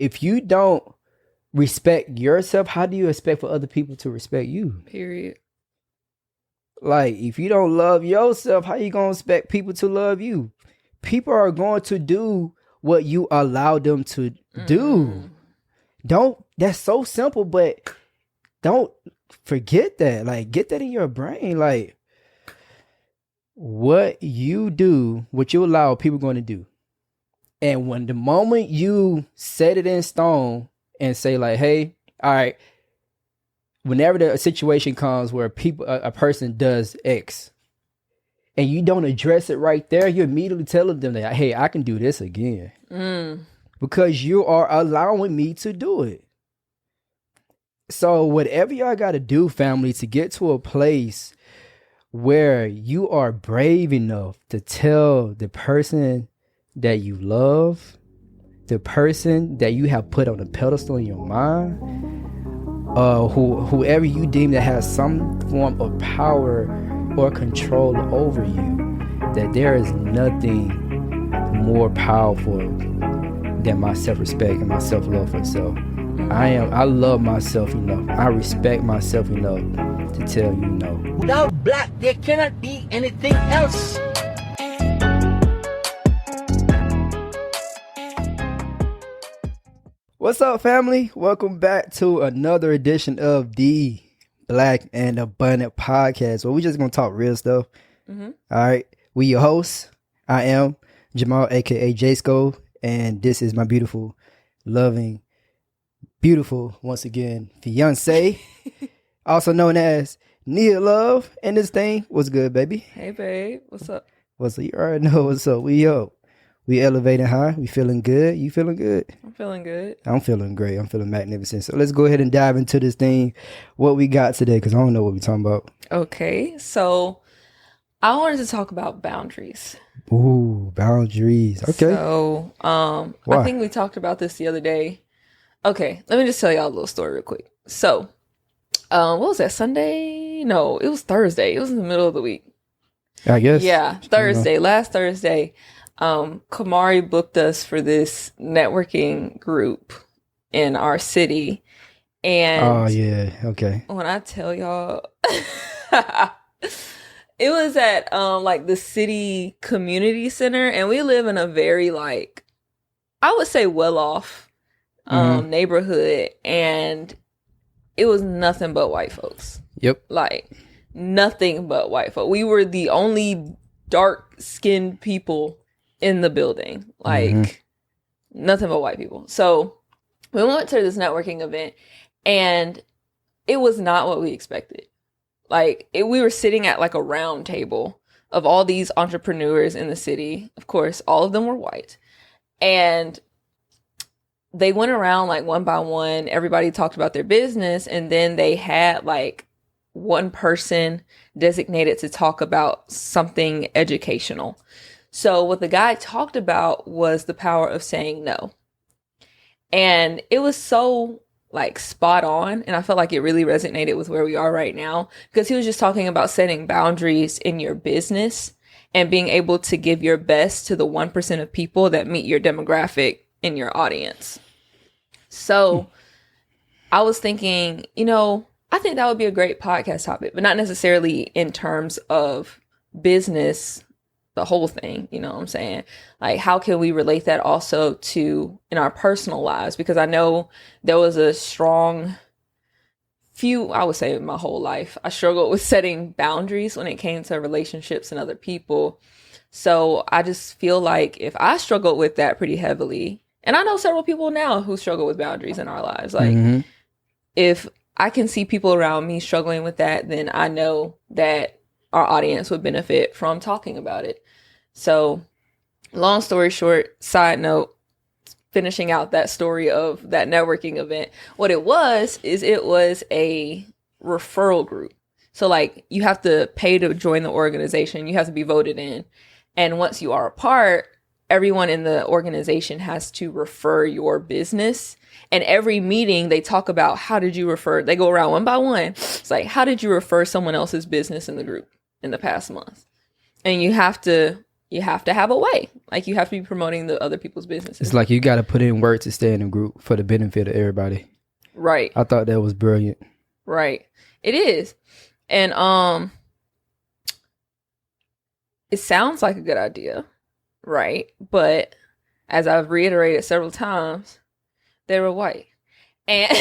if you don't respect yourself, how do you expect for other people to respect you? Period. Like, if you don't love yourself, how you gonna expect people to love you? People are going to do what you allow them to do. That's so simple, but don't forget that. Like, get that in your brain. Like, what you do, what you allow, people are going to do. And when the moment you set it in stone and say like, hey, all right, whenever the situation comes where a person does X and you don't address it right there, you immediately tell them that, hey, I can do this again. Because you are allowing me to do it. So whatever y'all got to do, family, to get to a place where you are brave enough to tell the person that you love, the person that you have put on a pedestal in your mind, whoever you deem that has some form of power or control over you, that there is nothing more powerful than my self-respect and my self-love for self. I love myself enough. I respect myself enough to tell you no. Without black, there cannot be anything else. What's up, family? Welcome back to another edition of the Black and Abundant Podcast, where we just gonna talk real stuff. All right, we your hosts. I am Jamal, aka J-Sco, and this is my beautiful, loving, beautiful, once again, fiance, also known as Nia Love. And this thing, what's good, baby? Hey, babe. What's up? What's up? You already know what's up. We elevating high. We feeling good. You feeling good? I'm feeling good. I'm feeling great. I'm feeling magnificent. So let's go ahead and dive into this thing. What we got today, because I don't know what we're talking about. Okay, so I wanted to talk about boundaries. Ooh, boundaries. Okay. So, I think we talked about this the other day. Okay, let me just tell y'all a little story real quick. So, what was that, Sunday? No, it was Thursday. It was in the middle of the week. I guess. Yeah, Thursday. Last Thursday, Kamari booked us for this networking group in our city. And oh, yeah. Okay. when I tell y'all, it was at like the city community center, and we live in a very, like, I would say well-off neighborhood, and it was nothing but white folks. Yep. Like, nothing but white folk. We were the only dark-skinned people in the building. Like, nothing but white people. So we went to this networking event, and it was not what we expected. Like, we were sitting at like a round table of all these entrepreneurs in the city. Of course, all of them were white. And they went around like one by one. Everybody talked about their business. And then they had like one person designated to talk about something educational. So what the guy talked about was the power of saying no. And it was so like spot on. And I felt like it really resonated with where we are right now, because he was just talking about setting boundaries in your business and being able to give your best to the 1% of people that meet your demographic in your audience. So I was thinking, I think that would be a great podcast topic, but not necessarily in terms of business, the whole thing, you know what I'm saying? Like, how can we relate that also to in our personal lives? Because I know there was a strong I would say my whole life, I struggled with setting boundaries when it came to relationships and other people. So I just feel like if I struggled with that pretty heavily, and I know several people now who struggle with boundaries in our lives, like if I can see people around me struggling with that, then I know that our audience would benefit from talking about it. So long story short, side note, finishing out that story of that networking event, what it was a referral group. So like, you have to pay to join the organization. You have to be voted in. And once you are a part, everyone in the organization has to refer your business. And every meeting they talk about, how did you refer? They go around one by one. It's like, how did you refer someone else's business in the group in the past month? And you have to you have to have a way. Like, you have to be promoting the other people's businesses. It's like you got to put in work to stay in the group for the benefit of everybody. Right. I thought that was brilliant. Right. It is. And it sounds like a good idea, right? But as I've reiterated several times, they were white. And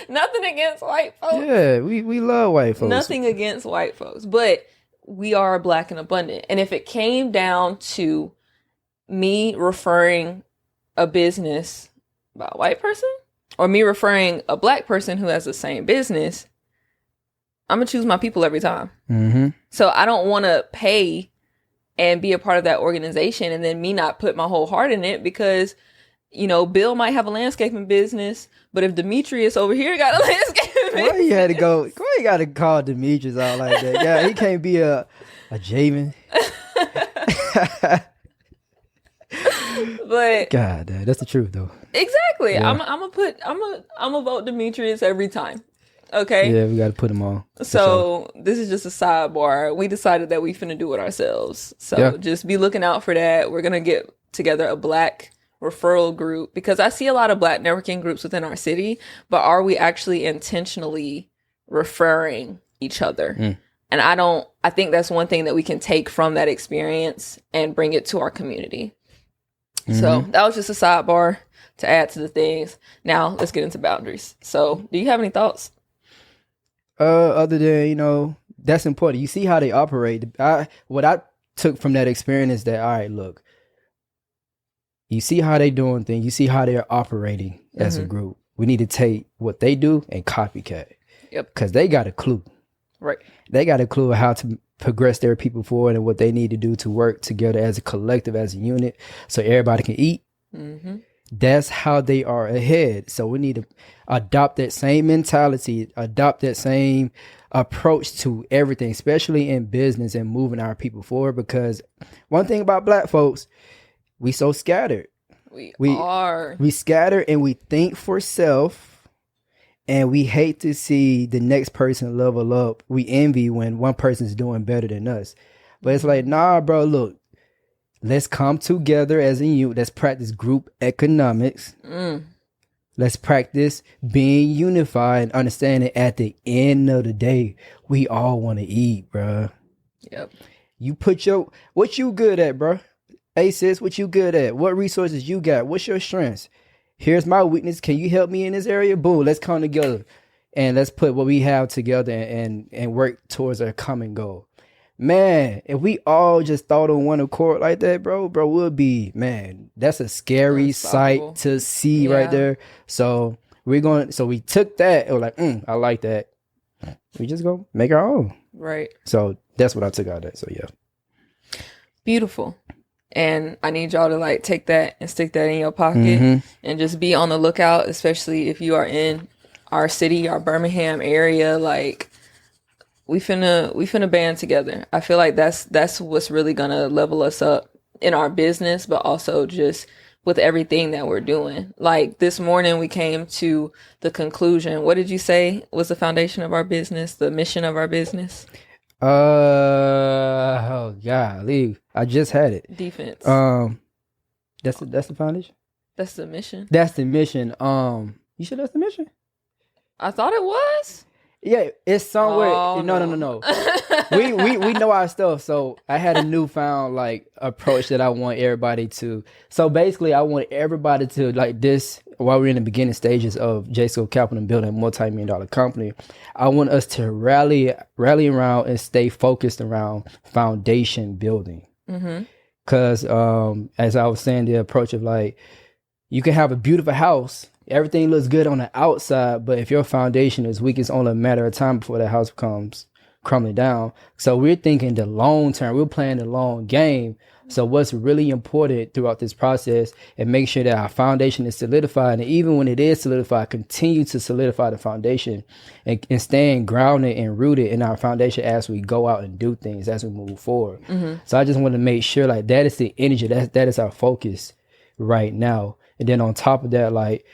nothing against white folks. Yeah, we love white folks. Nothing against white folks. But we are black and abundant. And if it came down to me referring a business by a white person or me referring a black person who has the same business, I'm going to choose my people every time. Mm-hmm. So I don't want to pay and be a part of that organization and then me not put my whole heart in it because, you know, Bill might have a landscaping business, but if Demetrius over here got a landscaping business. Why you had to go? Why you got to call Demetrius out like that? Yeah, he can't be a Javen. But God, that's the truth though. exactly. Yeah. I'm gonna vote Demetrius every time. Okay. Yeah, we got to put them on. So this is just a sidebar. We decided that we finna do it ourselves. So just be looking out for that. We're gonna get together a black referral group because I see a lot of black networking groups within our city, but are we actually intentionally referring each other? And I think that's one thing that we can take from that experience and bring it to our community. So that was just a sidebar to add to the things. Now let's get into boundaries. So do you have any thoughts? Other than, you know, that's important. You see how they operate. What I took from that experience is that, all right, look, you see how they doing things. You see how they're operating as a group. We need to take what they do and copycat. Yep. Because they got a clue. Right. They got a clue of how to progress their people forward and what they need to do to work together as a collective, as a unit, so everybody can eat. That's how they are ahead. So we need to adopt that same mentality, adopt that same approach to everything, especially in business and moving our people forward. Because one thing about black folks, we so scattered. We are. We scatter and we think for self. And we hate to see the next person level up. We envy when one person's doing better than us. But it's like, nah, bro, look, let's come together as a unit. Let's practice group economics. Let's practice being unified and understanding at the end of the day, we all want to eat, bro. Yep. You put what you good at, bro? Hey, sis, what you good at? What resources you got? What's your strengths? Here's my weakness. Can you help me in this area? Boom, let's come together and let's put what we have together and work towards a common goal. Man, if we all just thought on one accord like that, bro, we'll be, man, that's a scary sight to see right there. So we took that and we're like, I like that. We just go make our own. Right. So that's what I took out of that. So yeah. Beautiful. And I need y'all to like take that and stick that in your pocket and just be on the lookout, especially if you are in our city, our Birmingham area. Like we finna band together. I feel like that's what's really gonna level us up in our business, but also just with everything that we're doing. Like this morning we came to the conclusion. What did you say was the foundation of our business, the mission of our business? Oh golly, I just had it. Defense. That's the foundation. That's the mission. That's the mission. You sure that's the mission? I thought it was. Yeah, it's somewhere. Oh, No. we know our stuff. So I had a newfound like approach that I want everybody to. So basically, I want everybody to like this. While we're in the beginning stages of JSO Capital and building a multi-million-dollar company, I want us to rally around and stay focused around foundation building. Because as I was saying, the approach of like, you can have a beautiful house, everything looks good on the outside, but if your foundation is weak, it's only a matter of time before the house becomes crumbling down. So we're thinking the long term, we're playing the long game. So what's really important throughout this process and make sure that our foundation is solidified. And even when it is solidified, continue to solidify the foundation and staying grounded and rooted in our foundation as we go out and do things, as we move forward. So I just want to make sure like that is the energy, that is our focus right now. And then on top of that, like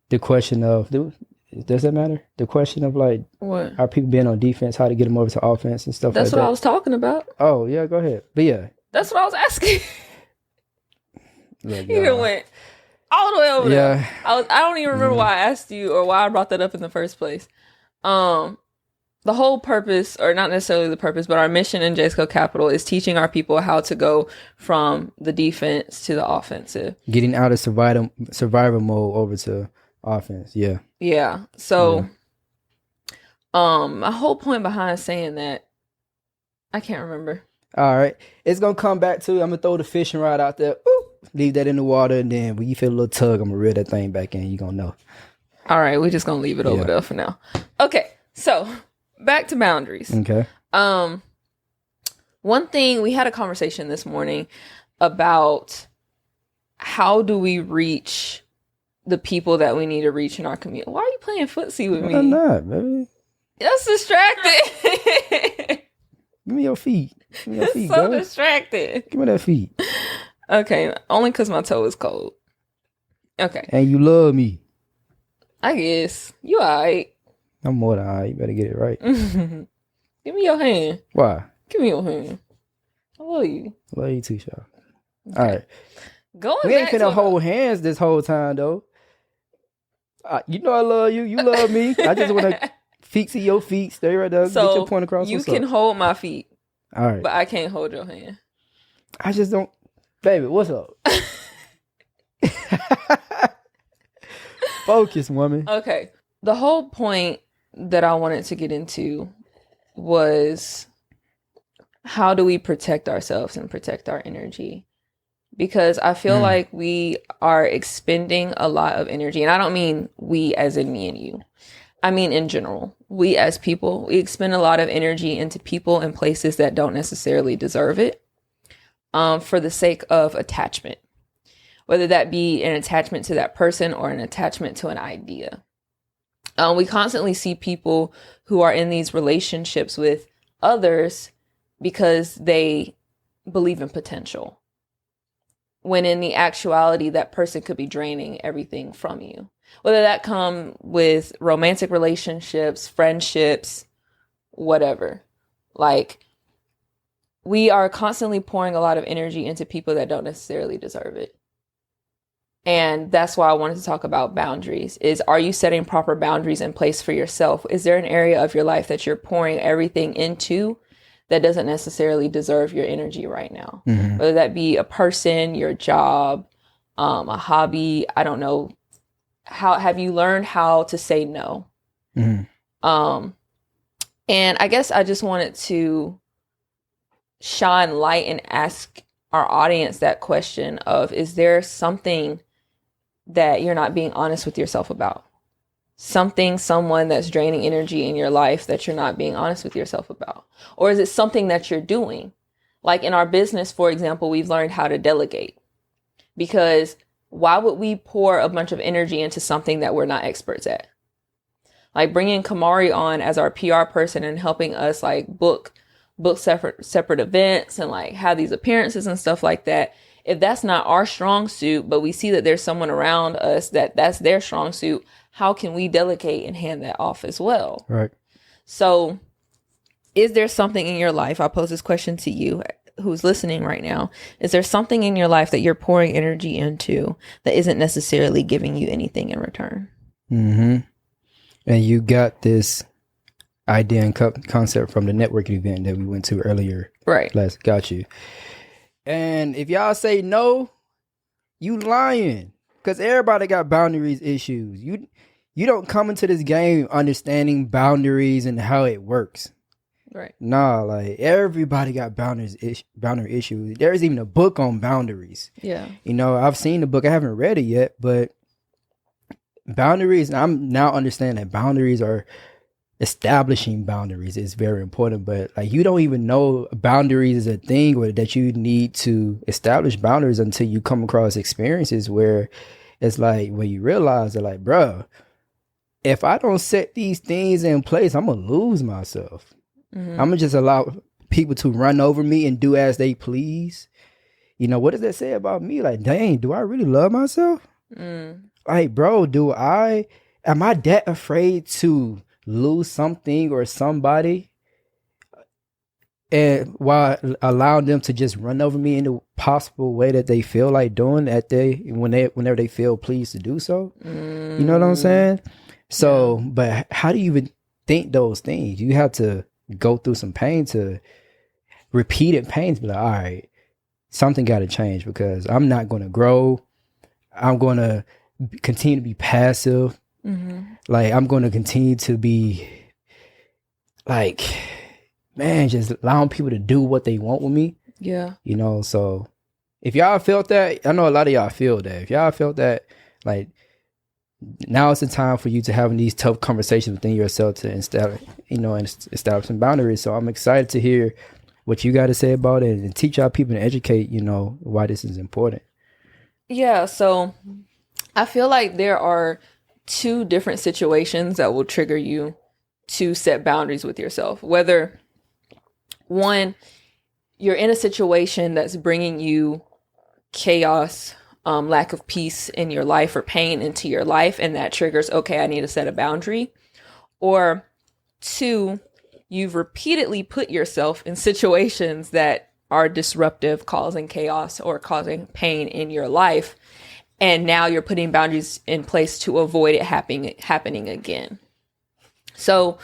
the question of, does that matter? The question of like, what are people being on defense, how to get them over to offense and stuff like that. That's what I was talking about. Oh, yeah, go ahead. But yeah. That's what I was asking. Look, You went all the way over there. I don't even remember why I asked you or why I brought that up in the first place. The whole purpose, or not necessarily the purpose, but our mission in JSCO Capital is teaching our people how to go from the defense to the offensive. Getting out of survival mode over to offense. Yeah. Yeah. So, my whole point behind saying that, I can't remember. All right. It's going to come back to, I'm going to throw the fishing rod out there. Ooh, leave that in the water. And then when you feel a little tug, I'm going to reel that thing back in. You're going to know. All right. We're just going to leave it over there for now. Okay. So, back to boundaries. Okay. One thing, we had a conversation this morning about how do we reach the people that we need to reach in our community. Why are you playing footsie with me? I'm not, baby. That's distracted. Give me your feet. Give me your feet, So girl. distracted. Give me that feet. Okay, only because my toe is cold. Okay. And you love me. I guess. You alright. I'm more than all right. You better get it right. Give me your hand. Why? Give me your hand. I love you. Love you too, Shaw. Okay. All right. Going We ain't back finna to hold hands this whole time, though. You know I love you. You love me. I just want to see your feet. Stay right there. So get your point across. you What's can up? hold my feet, All right. but I can't hold your hand. I just don't. Baby, what's up? Focus, woman. Okay. The whole point that I wanted to get into was how do we protect ourselves and protect our energy? Because I feel like we are expending a lot of energy. And I don't mean we as in me and you. I mean in general. We as people, we expend a lot of energy into people and places that don't necessarily deserve it for the sake of attachment. Whether that be an attachment to that person or an attachment to an idea. We constantly see people who are in these relationships with others because they believe in potential. When in the actuality, that person could be draining everything from you. Whether that come with romantic relationships, friendships, whatever. Like, we are constantly pouring a lot of energy into people that don't necessarily deserve it. And that's why I wanted to talk about boundaries. Are you setting proper boundaries in place for yourself? Is there an area of your life that you're pouring everything into that doesn't necessarily deserve your energy right now? Mm-hmm. Whether that be a person, your job, a hobby, I don't know. How have you learned how to say no? Mm-hmm. And I guess I just wanted to shine light and ask our audience that question of, is there something that you're not being honest with yourself about? Someone that's draining energy in your life that you're not being honest with yourself about? Or is it something that you're doing? Like in our business, for example, we've learned how to delegate. Because why would we pour a bunch of energy into something that we're not experts at? Like bringing Kamari on as our PR person and helping us like book separate events and like have these appearances and stuff like that. If that's not our strong suit, but we see that there's someone around us that's their strong suit, how can we delegate and hand that off as well? Right. So is there something in your life, I'll pose this question to you who's listening right now. Is there something in your life that you're pouring energy into that isn't necessarily giving you anything in return? Mm-hmm. And you got this idea and concept from the networking event that we went to earlier. Right. Got you. And if y'all say no, you lying. Because everybody got boundaries issues. You don't come into this game understanding boundaries and how it works. Right. Nah, like everybody got boundary issues. There's even a book on boundaries. Yeah. You know, I've seen the book. I haven't read it yet, but boundaries, I'm now understanding that boundaries are establishing boundaries is very important. But like you don't even know boundaries is a thing or that you need to establish boundaries until you come across experiences where it's like when you realize that like, bruh, if I don't set these things in place, I'm gonna lose myself. I'm gonna just allow people to run over me and do as they please. You know, what does that say about me? Like, dang, do I really love myself? Like, bro, am I that afraid to lose something or somebody? and while allowing them to just run over me in the possible way that they feel like doing whenever they feel pleased to do so. You know what I'm saying? So, but how do you even think those things? You have to go through some pain, to repeated pain, to be like, all right, something got to change, because I'm not going to grow. I'm going to continue to be passive. Like, I'm going to continue to be like, man, just allowing people to do what they want with me. Yeah. You know, so if y'all felt that, I know a lot of y'all feel that. If y'all felt that, like, now it's the time for you to have these tough conversations within yourself to establish some boundaries. So I'm excited to hear what you got to say about it, and teach our people and educate, why this is important. Yeah. So I feel like there are two different situations that will trigger you to set boundaries with yourself. Whether, one, you're in a situation that's bringing you chaos, lack of peace in your life, or pain into your life, and that triggers, okay, I need to set a boundary. Or two, you've repeatedly put yourself in situations that are disruptive, causing chaos or causing pain in your life, and now you're putting boundaries in place to avoid it happening again. So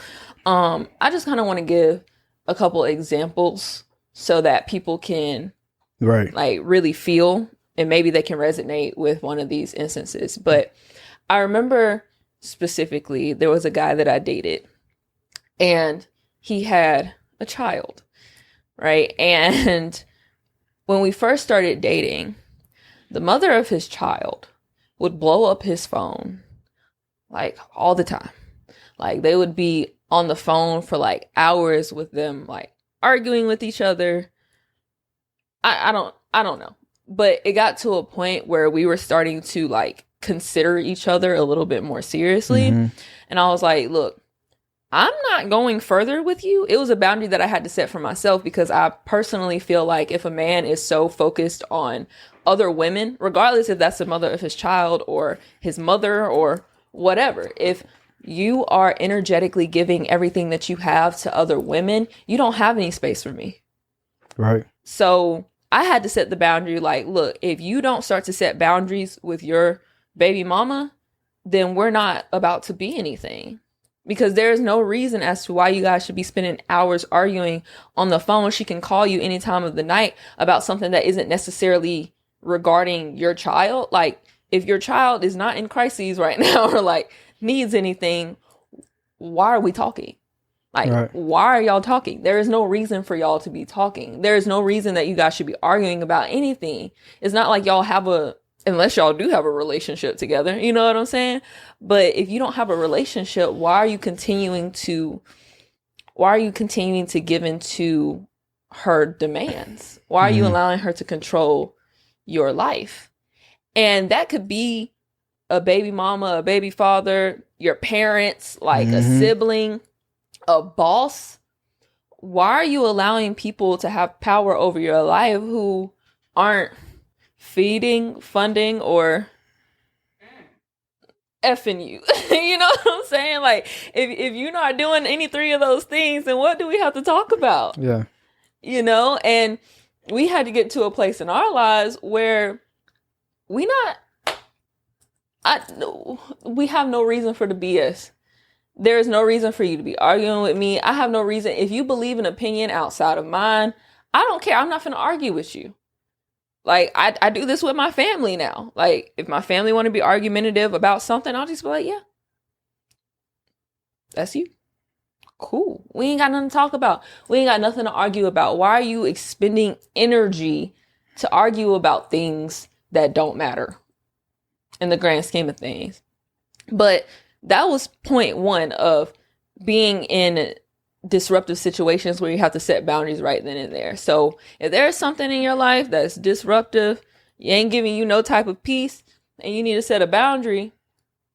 I just kind of want to give a couple examples so that people can like really feel, and maybe they can resonate with one of these instances. But I remember specifically, there was a guy that I dated, and he had a child, right? And when we first started dating, the mother of his child would blow up his phone like all the time. Like, they would be on the phone for like hours with them, like arguing with each other. I don't know. But it got to a point where we were starting to like consider each other a little bit more seriously. And I was like, look, I'm not going further with you. It was a boundary that I had to set for myself, because I personally feel like if a man is so focused on other women, regardless if that's the mother of his child or his mother or whatever, if you are energetically giving everything that you have to other women, you don't have any space for me. Right. So I had to set the boundary, like, look, if you don't start to set boundaries with your baby mama, then we're not about to be anything. Because there's no reason as to why you guys should be spending hours arguing on the phone. She can call you any time of the night about something that isn't necessarily regarding your child. Like, if your child is not in crises right now or like needs anything, why are we talking? Like, why are y'all talking? There is no reason for y'all to be talking. There is no reason that you guys should be arguing about anything. It's not like y'all have unless y'all do have a relationship together, you know what I'm saying? But if you don't have a relationship, why are you continuing to give into her demands? Why are you allowing her to control your life? And that could be a baby mama, a baby father, your parents, like a sibling, a boss. Why are you allowing people to have power over your life who aren't feeding, funding, or effing you? You know what I'm saying? Like, if you're not doing any three of those things, then what do we have to talk about? Yeah. And we had to get to a place in our lives where we have no reason for the BS. There is no reason for you to be arguing with me. I have no reason. If you believe an opinion outside of mine, I don't care. I'm not going to argue with you. Like, I do this with my family now. Like, if my family want to be argumentative about something, I'll just be like, yeah, that's you. Cool. We ain't got nothing to talk about. We ain't got nothing to argue about. Why are you expending energy to argue about things that don't matter in the grand scheme of things? But that was point one of being in disruptive situations where you have to set boundaries right then and there. So if there's something in your life that's disruptive, you ain't giving you no type of peace, and you need to set a boundary,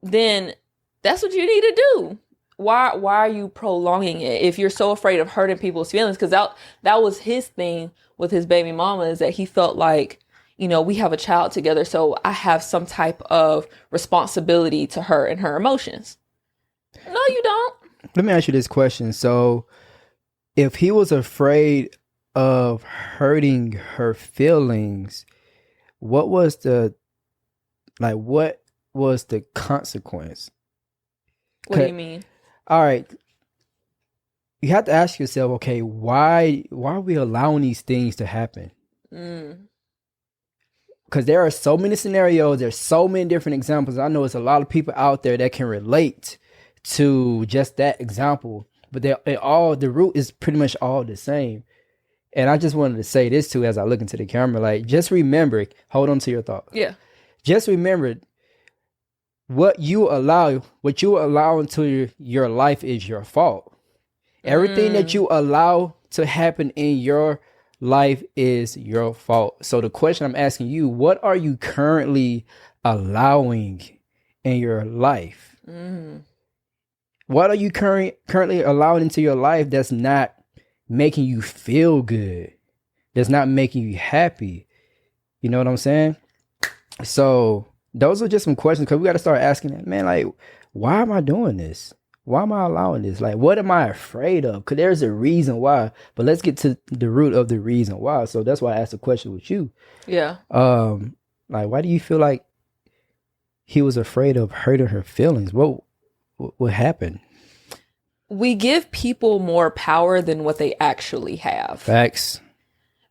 then that's what you need to do. Why are you prolonging it if you're so afraid of hurting people's feelings? Because that was his thing with his baby mama, is that he felt like, we have a child together, so I have some type of responsibility to her and her emotions. No, you don't. Let me ask you this question. So if he was afraid of hurting her feelings, what was the consequence? What do you mean? All right. You have to ask yourself, okay, why are we allowing these things to happen? Because there are so many scenarios, there's so many different examples. I know there's a lot of people out there that can relate to just that example, but the root is pretty much all the same. And I just wanted to say this too as I look into the camera, like, just remember, hold on to your thought. Yeah. Just remember, what you allow into your life is your fault. Everything that you allow to happen in your life is your fault. So the question I'm asking you, what are you currently allowing in your life? What are you currently allowing into your life that's not making you feel good, that's not making you happy? You know what I'm saying? So those are just some questions, because we got to start asking that, man, like, why am I doing this? Why am I allowing this? Like, what am I afraid of? Because there's a reason why. But let's get to the root of the reason why. So that's why I asked the question with you. Yeah. Like, why do you feel like he was afraid of hurting her feelings? What happened? We give people more power than what they actually have. Facts.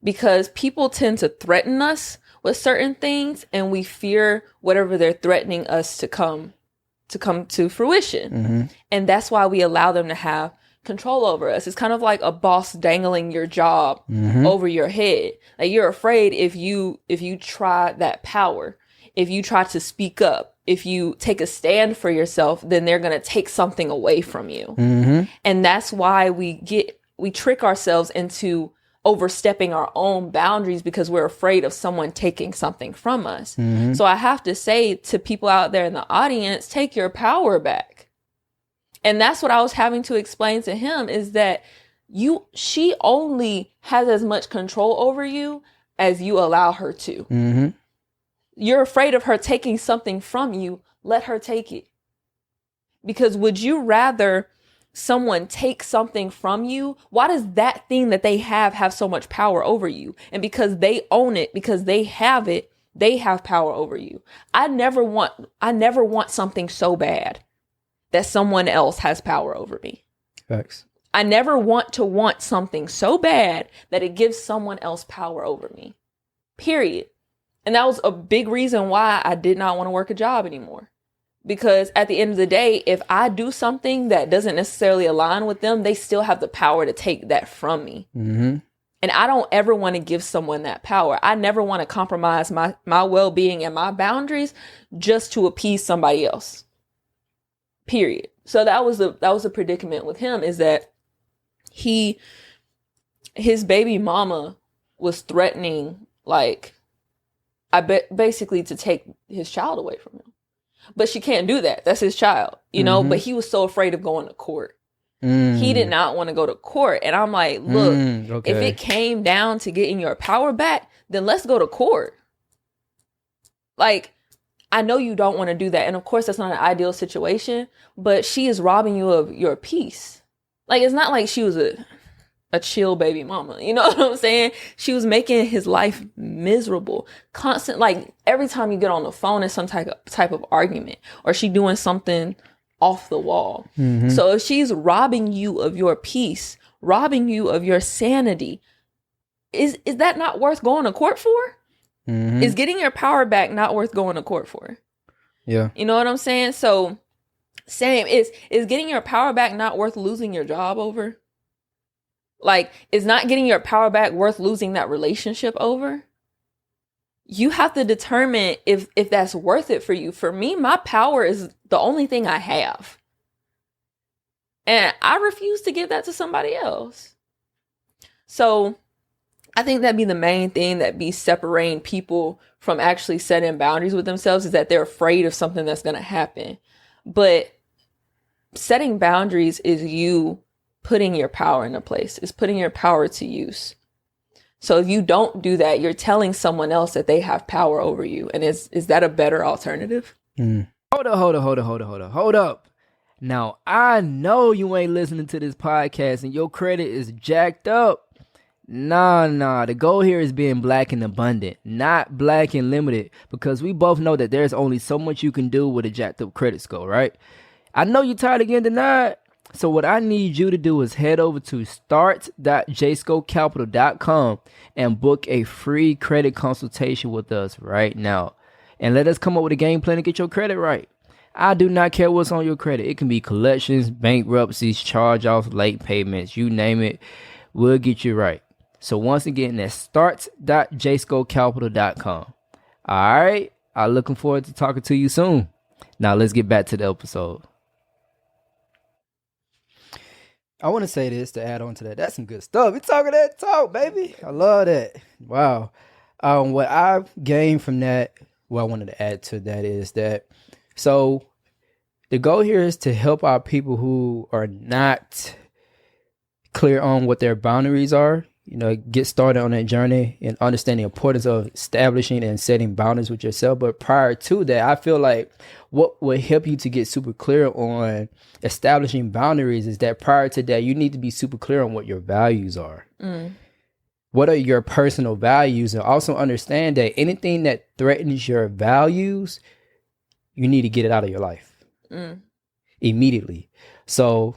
Because people tend to threaten us with certain things, and we fear whatever they're threatening us to come to fruition. And that's why we allow them to have control over us. It's kind of like a boss dangling your job over your head. Like, you're afraid if you try that power, if you try to speak up, if you take a stand for yourself, then they're going to take something away from you. And that's why we trick ourselves into overstepping our own boundaries, because we're afraid of someone taking something from us. So I have to say to people out there in the audience, take your power back. And that's what I was having to explain to him, is that she only has as much control over you as you allow her to. You're afraid of her taking something from you. Let her take it. Because would you rather someone take something from you? Why does that thing that they have so much power over you? And because they own it, because they have it, they have power over you. I never want something so bad that someone else has power over me. Facts. I never want something so bad that it gives someone else power over me. Period. And that was a big reason why I did not want to work a job anymore. Because at the end of the day, if I do something that doesn't necessarily align with them, they still have the power to take that from me. And I don't ever want to give someone that power. I never want to compromise my well-being and my boundaries just to appease somebody else. Period. So that was a predicament with him, is that his baby mama was threatening, like, basically to take his child away from him. But she can't do that. That's his child, you know, but he was so afraid of going to court. He did not want to go to court. And I'm like, look, if it came down to getting your power back, then let's go to court. Like, I know you don't want to do that. And of course, that's not an ideal situation, but she is robbing you of your peace. Like, it's not like she was a chill baby mama. You know what I'm saying? She was making his life miserable. Constant, like, every time you get on the phone, it's some type of argument, or she doing something off the wall. So if she's robbing you of your peace, robbing you of your sanity, is that not worth going to court for? Is getting your power back not worth going to court for? Yeah. You know what I'm saying? So same, is getting your power back not worth losing your job over? Like, is not getting your power back worth losing that relationship over? You have to determine if that's worth it for you. For me, my power is the only thing I have. And I refuse to give that to somebody else. So I think that'd be the main thing that be separating people from actually setting boundaries with themselves, is that they're afraid of something that's going to happen. But setting boundaries is you putting your power into place. It's putting your power to use. So if you don't do that, you're telling someone else that they have power over you. And is that a better alternative? Hold up. Now, I know you ain't listening to this podcast and your credit is jacked up. Nah. The goal here is being black and abundant, not black and limited, because we both know that there's only so much you can do with a jacked up credit score, right? I know you're tired of getting denied. So what I need you to do is head over to start.jscocapital.com and book a free credit consultation with us right now. And let us come up with a game plan to get your credit right. I do not care what's on your credit. It can be collections, bankruptcies, charge-offs, late payments, you name it. We'll get you right. So once again, that's start.jscocapital.com. All right. I'm looking forward to talking to you soon. Now let's get back to the episode. I want to say this to add on to that. That's some good stuff. We're talking that talk, baby. I love that. Wow. What I've gained from that, what I wanted to add to that is that, so the goal here is to help our people who are not clear on what their boundaries are, get started on that journey and understand the importance of establishing and setting boundaries with yourself. But prior to that, I feel like what would help you to get super clear on establishing boundaries is that prior to that, you need to be super clear on what your values are. What are your personal values? And also understand that anything that threatens your values, you need to get it out of your life immediately. So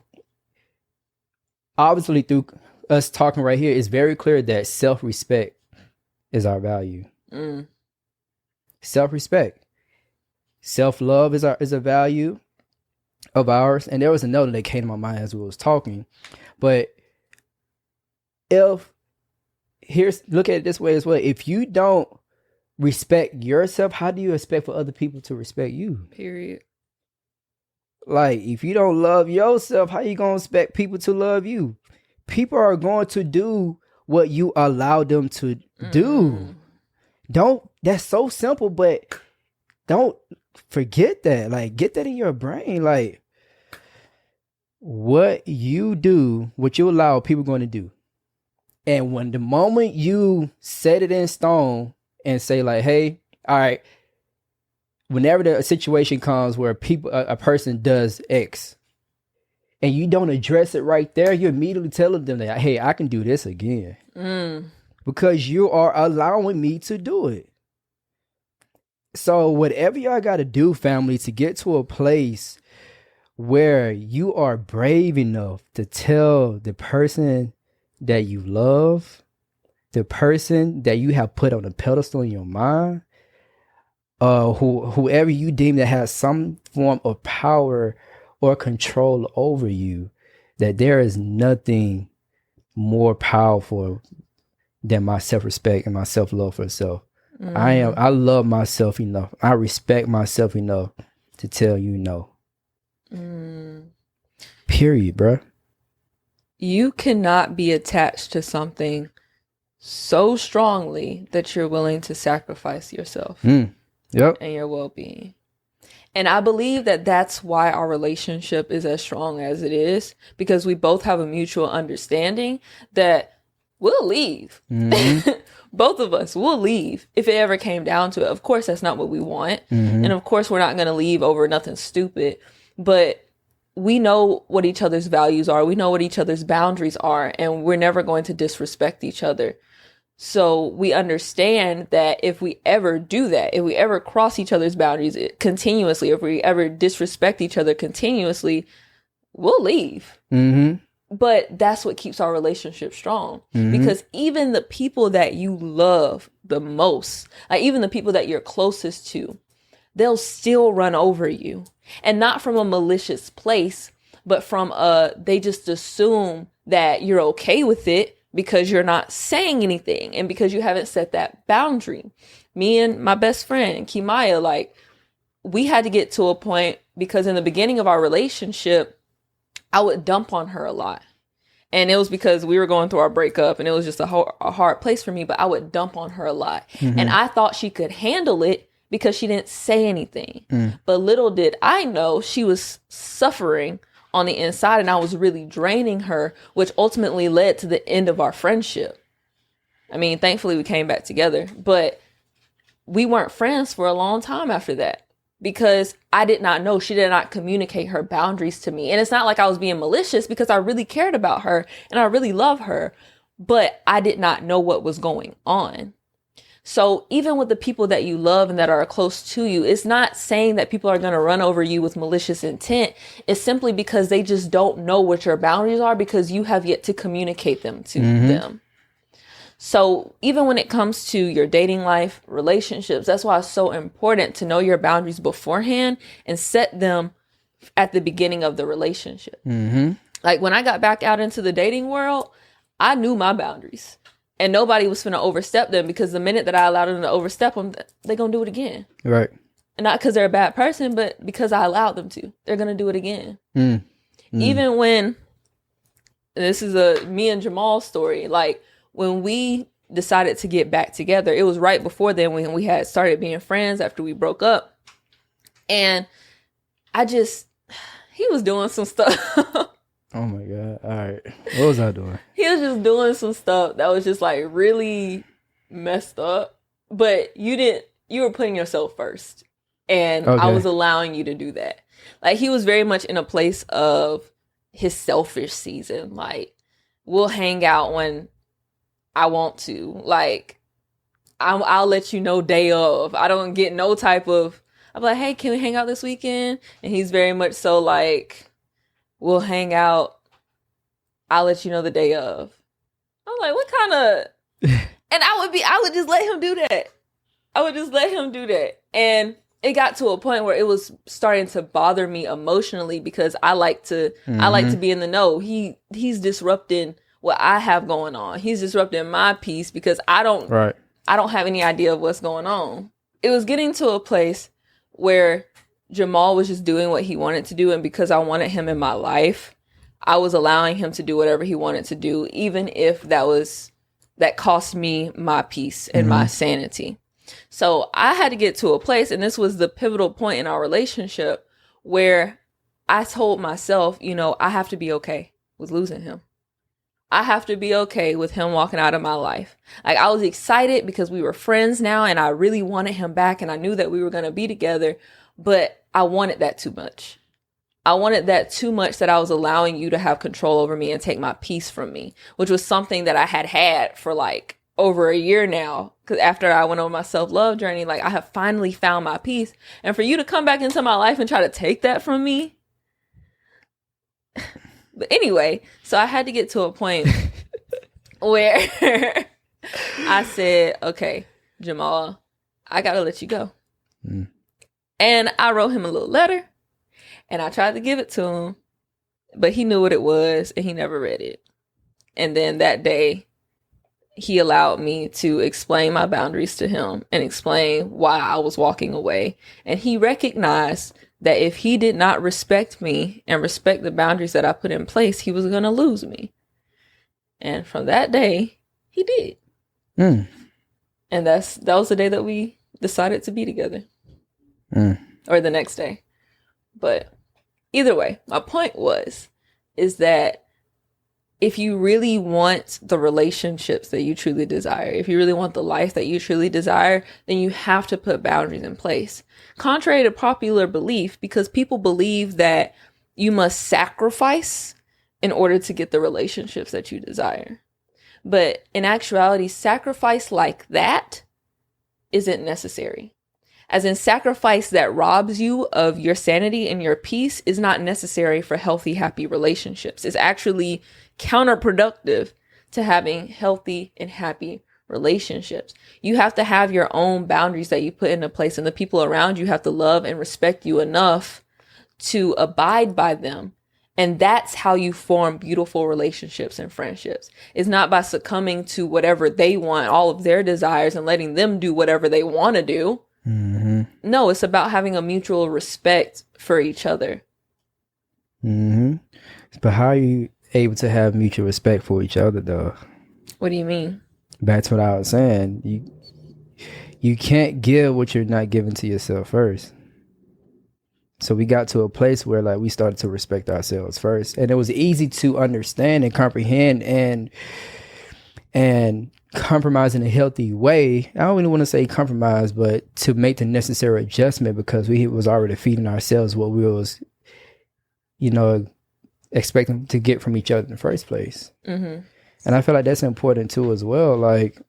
obviously through us talking right here, it's very clear that self-respect is our value. Self-respect. Self-love is a value of ours. And there was another that came to my mind as we was talking. But look at it this way as well. If you don't respect yourself, how do you expect for other people to respect you? Period. Like, if you don't love yourself, how you gonna expect people to love you? People are going to do what you allow them to do. That's so simple, but don't forget that. Like, get that in your brain. Like, what you do, what you allow, people are going to do. And when the moment you set it in stone and say like, hey, all right, whenever the situation comes where a person does X, and you don't address it right there, you immediately tell them that, hey, I can do this again. Because you are allowing me to do it. So whatever y'all got to do, family, to get to a place where you are brave enough to tell the person that you love, the person that you have put on a pedestal in your mind, whoever you deem that has some form of power or control over you, that there is nothing more powerful than my self-respect and my self-love for self. I love myself enough. I respect myself enough to tell you no. Period, bruh. You cannot be attached to something so strongly that you're willing to sacrifice yourself and your well-being. And I believe that that's why our relationship is as strong as it is, because we both have a mutual understanding that we'll leave. Both of us will leave if it ever came down to it. Of course, that's not what we want. And of course, we're not going to leave over nothing stupid. But we know what each other's values are. We know what each other's boundaries are. And we're never going to disrespect each other. So we understand that if we ever do that, if we ever cross each other's boundaries continuously, if we ever disrespect each other continuously, we'll leave. But that's what keeps our relationship strong. Because even the people that you love the most, like even the people that you're closest to, they'll still run over you. And not from a malicious place, but from they just assume that you're okay with it because you're not saying anything and because you haven't set that boundary. Me and my best friend, Kimaya, like, we had to get to a point because in the beginning of our relationship, I would dump on her a lot. And it was because we were going through our breakup and it was just a hard place for me, but I would dump on her a lot. And I thought she could handle it because she didn't say anything. But little did I know she was suffering on the inside and I was really draining her, which ultimately led to the end of our friendship. I mean, thankfully we came back together, but we weren't friends for a long time after that because I did not know. She did not communicate her boundaries to me. And it's not like I was being malicious because I really cared about her and I really love her. but I did not know what was going on. So even with the people that you love and that are close to you, it's not saying that people are going to run over you with malicious intent. It's simply because they just don't know what your boundaries are because you have yet to communicate them to them. So even when it comes to your dating life, relationships, that's why it's so important to know your boundaries beforehand and set them at the beginning of the relationship. Like when I got back out into the dating world, I knew my boundaries. And nobody was finna overstep them because the minute that I allowed them to overstep them, they're going to do it again. Right. And not because they're a bad person, but because I allowed them to. They're going to do it again. Even when, this is a me and Jamal story, like when we decided to get back together, it was right before then when we had started being friends after we broke up. And he was doing some stuff. Oh my God. All right. What was I doing? He was just doing some stuff that was just like really messed up. But you were putting yourself first. And I was allowing you to do that. Like he was very much in a place of his selfish season. Like we'll hang out when I want to. Like I'll let you know day of. I don't get no type of, I'm like, hey, can we hang out this weekend? And he's very much so like, we'll hang out. I'll let you know the day of. I'm like, what kind of... And I would just let him do that. I would just let him do that. And it got to a point where it was starting to bother me emotionally because I like to be in the know. He's disrupting what I have going on. He's disrupting my peace because I don't have any idea of what's going on. It was getting to a place where Jamal was just doing what he wanted to do. And because I wanted him in my life, I was allowing him to do whatever he wanted to do, even if that cost me my peace and my sanity. So I had to get to a place, and this was the pivotal point in our relationship, where I told myself, I have to be okay with losing him. I have to be okay with him walking out of my life. Like I was excited because we were friends now and I really wanted him back and I knew that we were going to be together, but I wanted that too much. I wanted that too much that I was allowing you to have control over me and take my peace from me, which was something that I had for like over a year now. Because after I went on my self-love journey, like I have finally found my peace. And for you to come back into my life and try to take that from me. But anyway, so I had to get to a point where I said, okay, Jamal, I got to let you go. And I wrote him a little letter. And I tried to give it to him, but he knew what it was and he never read it. And then that day, he allowed me to explain my boundaries to him and explain why I was walking away. And he recognized that if he did not respect me and respect the boundaries that I put in place, he was going to lose me. And from that day, he did. And that was the day that we decided to be together. Or the next day. But either way, my point is that if you really want the relationships that you truly desire, if you really want the life that you truly desire, then you have to put boundaries in place. Contrary to popular belief, because people believe that you must sacrifice in order to get the relationships that you desire. But in actuality, sacrifice like that isn't necessary. As in, sacrifice that robs you of your sanity and your peace is not necessary for healthy, happy relationships. It's actually counterproductive to having healthy and happy relationships. You have to have your own boundaries that you put into place, and the people around you have to love and respect you enough to abide by them. And that's how you form beautiful relationships and friendships. It's not by succumbing to whatever they want, all of their desires, and letting them do whatever they want to do. No, it's about having a mutual respect for each other. But how are you able to have mutual respect for each other, though? What do you mean? Back to what I was saying. You can't give what you're not giving to yourself first. So we got to a place where like we started to respect ourselves first. And it was easy to understand and comprehend and compromise in a healthy way. I don't really want to say compromise, but to make the necessary adjustment, because we was already feeding ourselves what we was, expecting to get from each other in the first place. And I feel like that's important too as well. Like,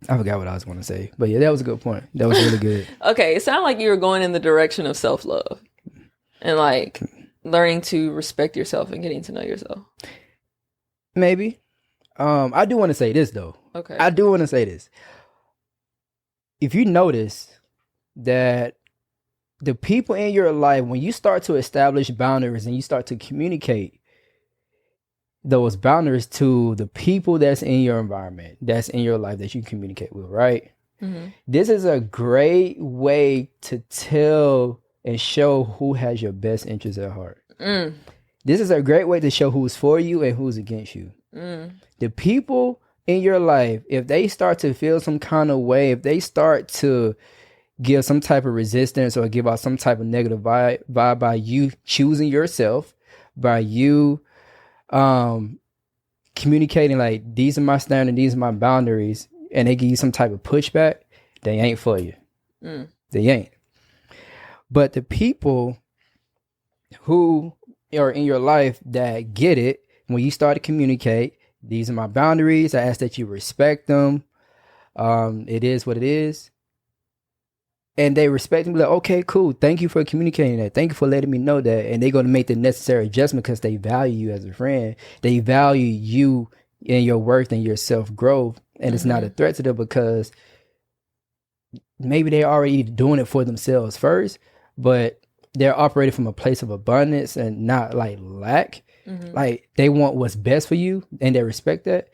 I forgot what I was going to say, but yeah, that was a good point. That was really good. Okay, it sounded like you were going in the direction of self-love and like learning to respect yourself and getting to know yourself. Maybe. I do want to say this though. Okay. I do want to say this. If you notice that the people in your life, when you start to establish boundaries and you start to communicate those boundaries to the people that's in your environment, that's in your life that you communicate with, right? Mm-hmm. This is a great way to tell and show who has your best interests at heart. This is a great way to show who's for you and who's against you. The people in your life, if they start to feel some kind of way, if they start to give some type of resistance or give out some type of negative vibe by you choosing yourself, by you communicating like, these are my standards, these are my boundaries, and they give you some type of pushback, they ain't for you. They ain't. But the people who are in your life that get it, when you start to communicate, these are my boundaries, I ask that you respect them. It is what it is. And they respect them, like, okay, cool. Thank you for communicating that. Thank you for letting me know that. And they're going to make the necessary adjustment because they value you as a friend. They value you and your worth and your self-growth. And it's not a threat to them because maybe they're already doing it for themselves first, but they're operating from a place of abundance and not like lack. Like, they want what's best for you and they respect that.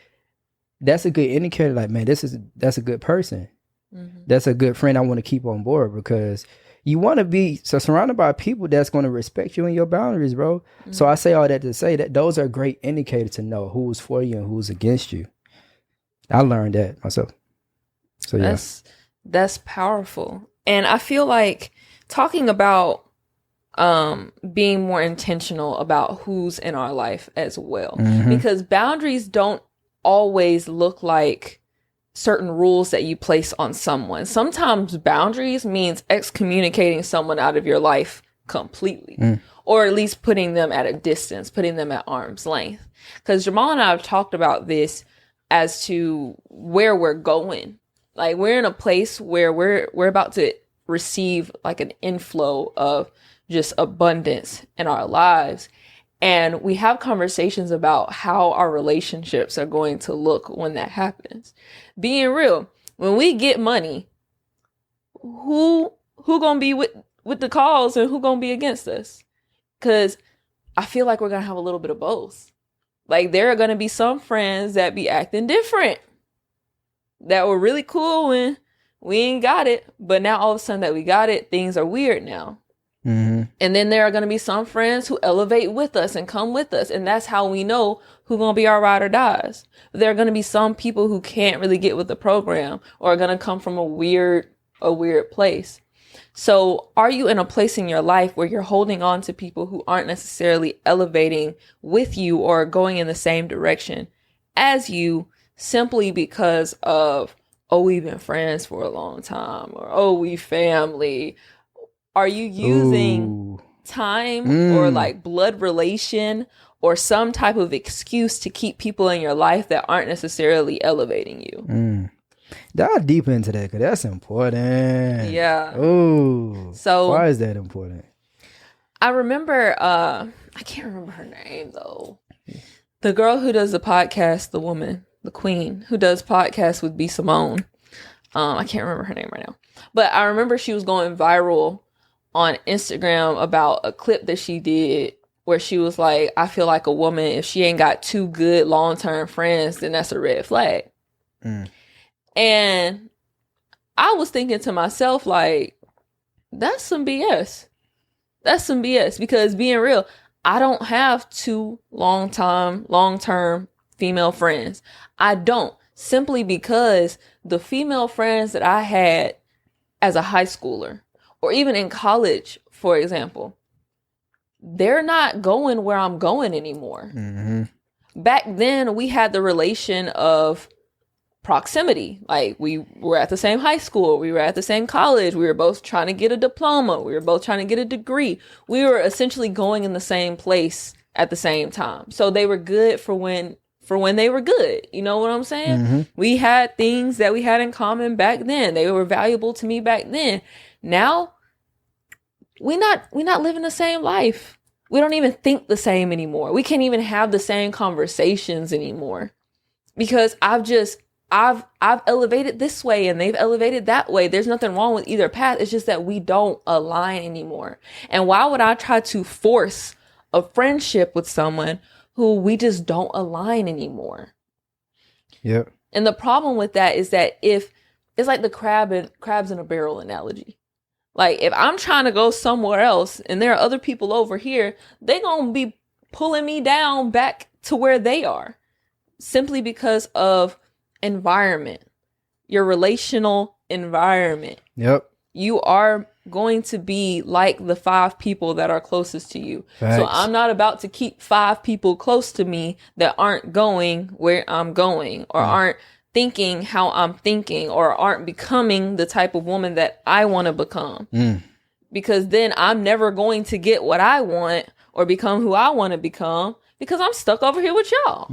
That's a good indicator. Like, man, that's a good person. That's a good friend I want to keep on board, because you want to be surrounded by people that's going to respect you and your boundaries, bro. So I say all that to say that those are great indicators to know who's for you and who's against you. I learned that myself. So yeah. That's powerful. And I feel like talking about being more intentional about who's in our life as well, because boundaries don't always look like certain rules that you place on someone. Sometimes boundaries means excommunicating someone out of your life completely, or at least putting them at a distance, putting them at arm's length. Because Jamal and I have talked about this as to where we're going. Like, we're in a place where we're about to receive like an inflow of just abundance in our lives. And we have conversations about how our relationships are going to look when that happens. Being real, when we get money, who gonna be with the cause and who gonna be against us? Because I feel like we're gonna have a little bit of both. Like, there are gonna be some friends that be acting different, that were really cool when we ain't got it, but now all of a sudden that we got it, things are weird now. And then there are going to be some friends who elevate with us and come with us. And that's how we know who's going to be our ride or dies. But there are going to be some people who can't really get with the program or are going to come from a weird place. So are you in a place in your life where you're holding on to people who aren't necessarily elevating with you or going in the same direction as you, simply because of, oh, we've been friends for a long time, or, oh, we family? Are you using time or like blood relation or some type of excuse to keep people in your life that aren't necessarily elevating you? Dive deep into that, because that's important. Yeah. Oh. So why is that important? I remember, I can't remember her name though. The girl who does the podcast, the woman, the queen who does podcasts with B. Simone. I can't remember her name right now, but I remember she was going viral on Instagram about a clip that she did where she was like, I feel like a woman, if she ain't got two good long-term friends, then that's a red flag. And I was thinking to myself, like, that's some BS. That's some BS, because being real, I don't have two long-term female friends. I don't, simply because the female friends that I had as a high schooler, or even in college, for example, they're not going where I'm going anymore. Back then, we had the relation of proximity. Like, we were at the same high school. We were at the same college. We were both trying to get a diploma. We were both trying to get a degree. We were essentially going in the same place at the same time. So they were good for for when they were good. You know what I'm saying? We had things that we had in common back then. They were valuable to me back then. Now, we not living the same life. We don't even think the same anymore. We can't even have the same conversations anymore because I've elevated this way and they've elevated that way. There's nothing wrong with either path. It's just that we don't align anymore. And why would I try to force a friendship with someone who we just don't align anymore? Yep. And the problem with that is that if it's like the crabs in a barrel analogy. Like if I'm trying to go somewhere else and there are other people over here, they gonna be pulling me down back to where they are simply because of environment, your relational environment. Yep. You are going to be like the 5 people that are closest to you. Facts. So I'm not about to keep 5 people close to me that aren't going where I'm going or aren't thinking how I'm thinking or aren't becoming the type of woman that I want to become. Because then I'm never going to get what I want or become who I want to become because I'm stuck over here with y'all.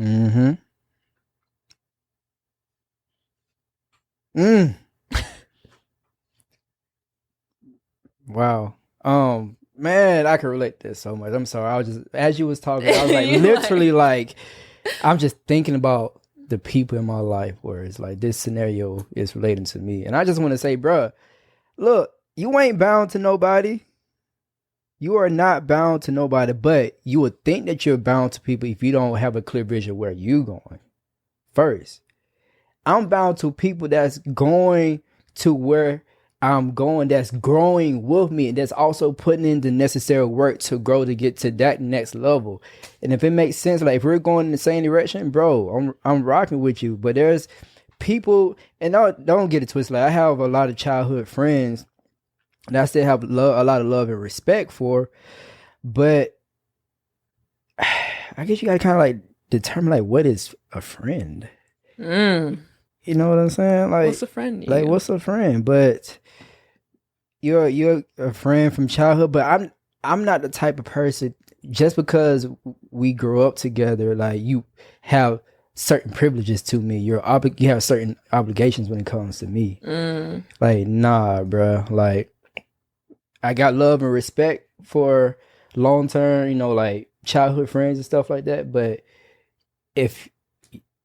Wow. Man, I can relate to this so much. I'm sorry. I was just, as you was talking, I was like, literally like, I'm just thinking about the people in my life where it's like this scenario is relating to me. And I just want to say, bruh, look, you ain't bound to nobody. You are not bound to nobody, but you would think that you're bound to people if you don't have a clear vision where you going. First, I'm bound to people that's going to where I'm going, that's growing with me, and that's also putting in the necessary work to grow to get to that next level. And if it makes sense, like if we're going in the same direction, bro, I'm rocking with you. But there's people, and don't get it twisted. Like I have a lot of childhood friends that I still have a lot of love and respect for, but I guess you gotta kind of like determine like what is a friend. You know what I'm saying? Like what's a friend? Like what's a friend? But you're a friend from childhood, but I'm not the type of person just because we grew up together. Like you have certain privileges to me. You have certain obligations when it comes to me. Like nah, bro. Like I got love and respect for long term, you know, like childhood friends and stuff like that. But if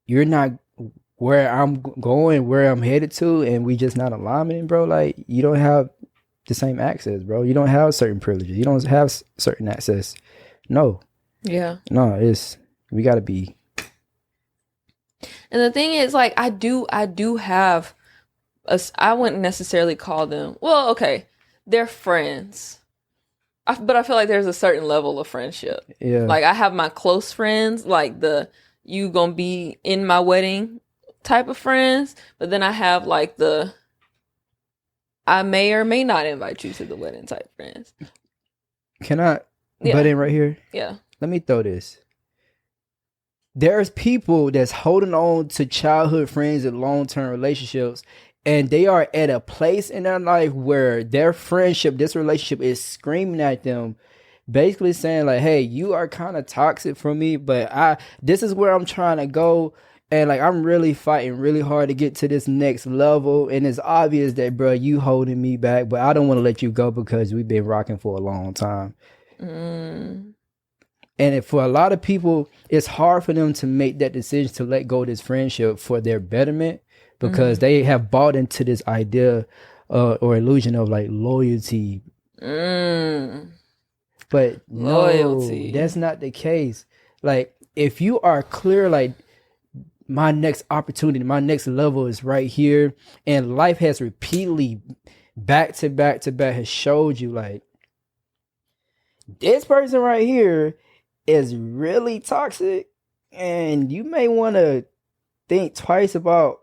you're not where I'm going, where I'm headed to, and we just not alignment, bro, like you don't have the same access, bro. You don't have certain privileges. You don't have certain access. No. Yeah. No, we gotta be. And the thing is, like, I do have I wouldn't necessarily call them, well, okay, they're friends. But I feel like there's a certain level of friendship. Yeah. Like I have my close friends, like the you gonna be in my wedding type of friends, but then I have like the I may or may not invite you to the wedding type friends. Can I butt in right here? Yeah. Let me throw this. There's people that's holding on to childhood friends and long-term relationships, and they are at a place in their life where their friendship, this relationship is screaming at them, basically saying like, hey, you are kind of toxic for me, but this is where I'm trying to go. And like, I'm really fighting really hard to get to this next level. And it's obvious that, bro, you holding me back, but I don't want to let you go because we've been rocking for a long time. And for a lot of people, it's hard for them to make that decision to let go of this friendship for their betterment because they have bought into this idea or illusion of like loyalty. But loyalty. No, that's not the case. Like, if you are clear, like, my next opportunity, my next level is right here, and life has repeatedly back to back has showed you like this person right here is really toxic, and you may want to think twice about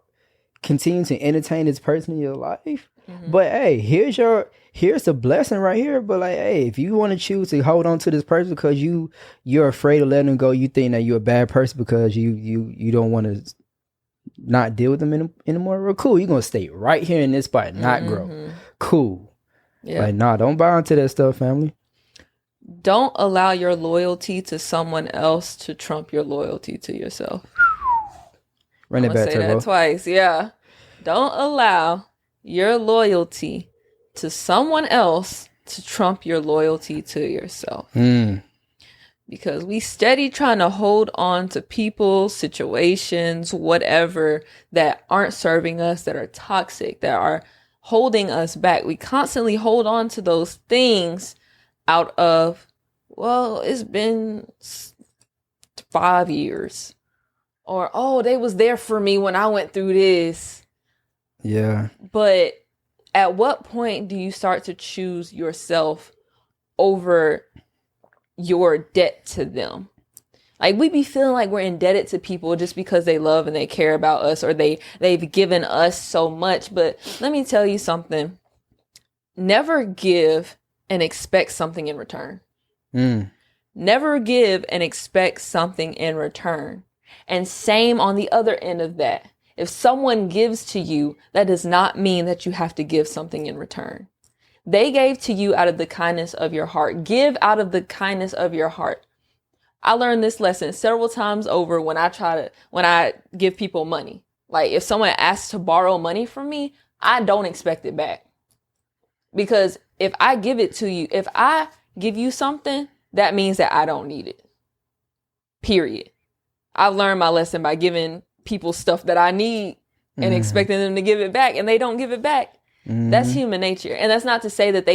continuing to entertain this person in your life. But hey, here's a blessing right here. But like, hey, if you want to choose to hold on to this person because you're afraid of letting them go, you think that you're a bad person because you don't want to not deal with them anymore. Well, cool, you're gonna stay right here in this spot and not grow. Cool. Yeah. Like, nah, don't buy into that stuff, family. Don't allow your loyalty to someone else to trump your loyalty to yourself. Run I'm it gonna back, say Turbo. that twice. Yeah. Don't allow your loyalty to someone else to trump your loyalty to yourself. Because we steady trying to hold on to people, situations, whatever that aren't serving us, that are toxic, that are holding us back. We constantly hold on to those things out of, well, it's been 5 years. Or, oh, they was there for me when I went through this. Yeah. But at what point do you start to choose yourself over your debt to them? Like, we be feeling like we're indebted to people just because they love and they care about us, or they've given us so much. But let me tell you something. Never give and expect something in return. Never give and expect something in return. And same on the other end of that. If someone gives to you, that does not mean that you have to give something in return. They gave to you out of the kindness of your heart. Give out of the kindness of your heart. I learned this lesson several times over when I give people money. Like, if someone asks to borrow money from me, I don't expect it back. Because if I give it to you, if I give you something, that means that I don't need it. Period. I've learned my lesson by giving people stuff that I need and expecting them to give it back, and they don't give it back. That's human nature. And that's not to say that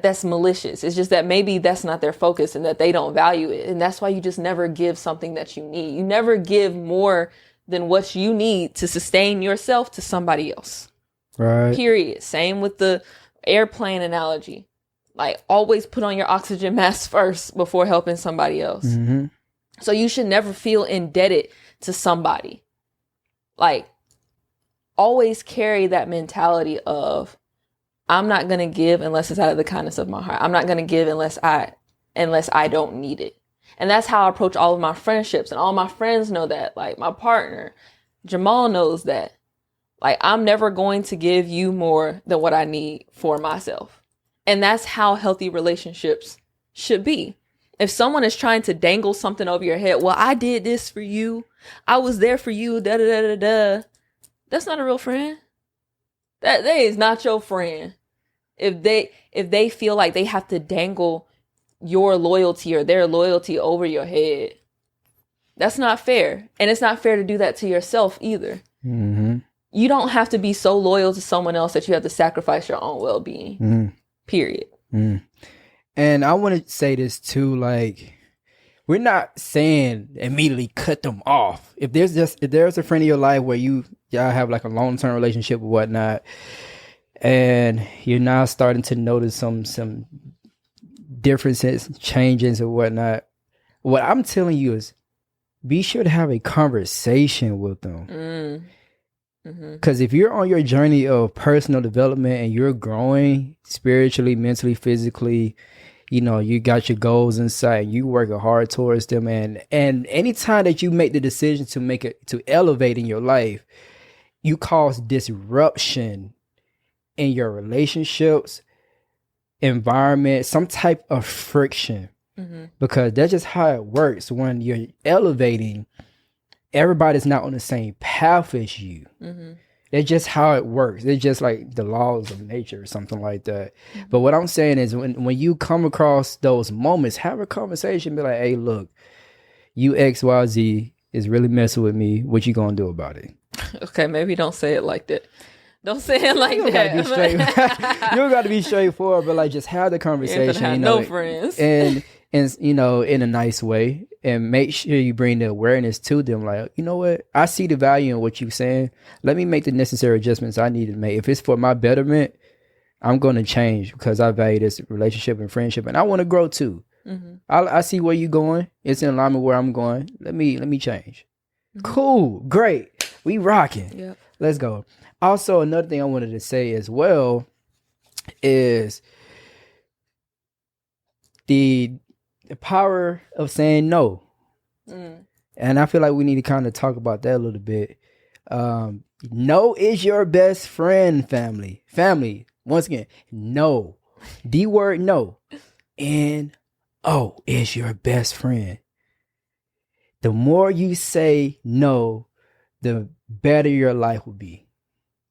that's malicious. It's just that maybe that's not their focus and that they don't value it. And that's why you just never give something that you need. You never give more than what you need to sustain yourself to somebody else. Right. Period. Same with the airplane analogy. Like, always put on your oxygen mask first before helping somebody else. So you should never feel indebted to somebody. Like, always carry that mentality of, I'm not going to give unless it's out of the kindness of my heart. I'm not going to give unless I don't need it. And that's how I approach all of my friendships. And all my friends know that. Like, my partner, Jamal, knows that. Like, I'm never going to give you more than what I need for myself. And that's how healthy relationships should be. If someone is trying to dangle something over your head, well, I did this for you, I was there for you, da da da da da. That's not a real friend. That is not your friend. If they feel like they have to dangle your loyalty or their loyalty over your head, that's not fair. And it's not fair to do that to yourself either. You don't have to be so loyal to someone else that you have to sacrifice your own well-being. Period. And I want to say this too, like, we're not saying immediately cut them off. If there's a friend in your life where y'all have like a long-term relationship or whatnot, and you're now starting to notice some differences, changes or whatnot, what I'm telling you is be sure to have a conversation with them. Because if you're on your journey of personal development and you're growing spiritually, mentally, physically, you got your goals in sight, you working hard towards them, and anytime that you make the decision to elevate in your life, you cause disruption in your relationships, environment, some type of friction, because that's just how it works. When you're elevating, everybody's not on the same path as you. That's just how it works. It's just like the laws of nature or something like that. But what I'm saying is when you come across those moments, have a conversation. Be like, hey, look, you XYZ is really messing with me. What you gonna do about it? Okay, maybe don't say it like that. Don't say it like You that. you don't got to be straightforward, but like just have the conversation. Have no friends. And in a nice way, and make sure you bring the awareness to them. Like, you know what? I see the value in what you're saying. Let me make the necessary adjustments I need to make. If it's for my betterment, I'm going to change because I value this relationship and friendship, and I want to grow too. I see where you're going. It's in alignment where I'm going. Let me change. Cool, great. We rocking. Yep. Let's go. Also, another thing I wanted to say as well is the power of saying no. And I feel like we need to kind of talk about that a little bit. No is your best friend, family. Once again, no. The word no. N-O is your best friend. The more you say no, the better your life will be.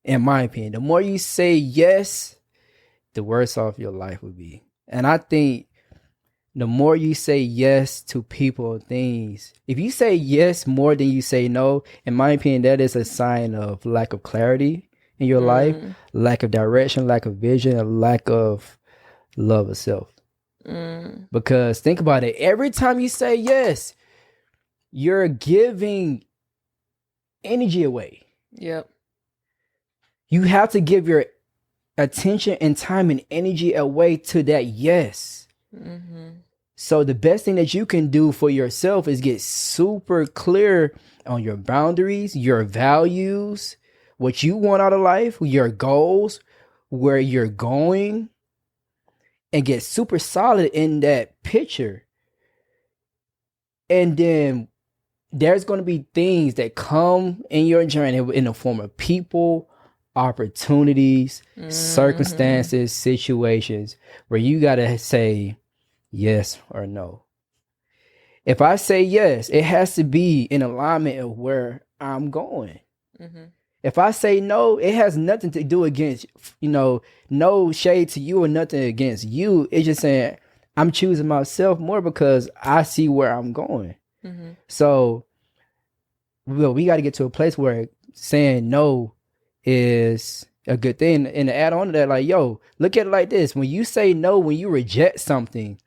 In my opinion, the more you say yes, the worse off your life will be. And I think the more you say yes to people and things, if you say yes more than you say no, in my opinion, that is a sign of lack of clarity in your life, lack of direction, lack of vision, a lack of love of self. Because think about it, every time you say yes, you're giving energy away. Yep. You have to give your attention and time and energy away to that yes. So the best thing that you can do for yourself is get super clear on your boundaries, your values, what you want out of life, your goals, where you're going, and get super solid in that picture. And then there's going to be things that come in your journey in the form of people, opportunities, circumstances, situations where you got to say yes or no. If I say yes, it has to be in alignment of where I'm going. If I say no, it has nothing to do against, no shade to you or nothing against you. It's just saying I'm choosing myself more because I see where I'm going. So, we got to get to a place where saying no is a good thing. And to add on to that, like, look at it like this. When you say no, when you reject something,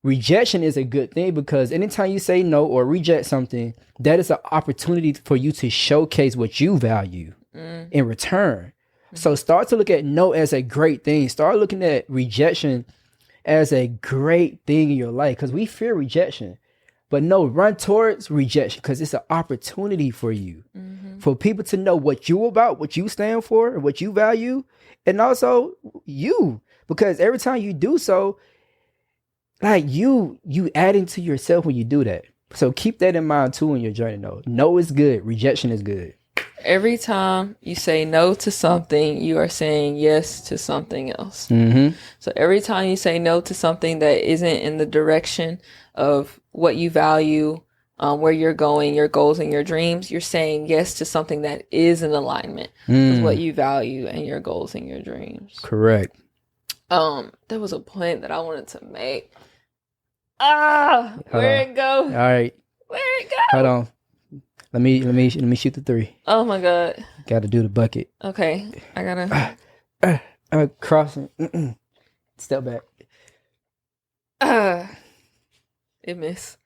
rejection is a good thing, because anytime you say no or reject something, that is an opportunity for you to showcase what you value in return. So start to look at no as a great thing. Start looking at rejection as a great thing in your life, because we fear rejection. But no, run towards rejection, because it's an opportunity for you, for people to know what you about, what you stand for, what you value, and also you. Because every time you do so, like you adding to yourself when you do that. So keep that in mind too in your journey. No is good. Rejection is good. Every time you say no to something, you are saying yes to something else. So every time you say no to something that isn't in the direction of what you value, where you're going, your goals and your dreams, you're saying yes to something that is in alignment with what you value and your goals and your dreams. Correct. There was a point that I wanted to make. Where'd it go? All right. Where'd it go? Hold on. Let me shoot the 3. Oh my God. Got to do the bucket. Okay. I gotta crossing. Step back. It missed.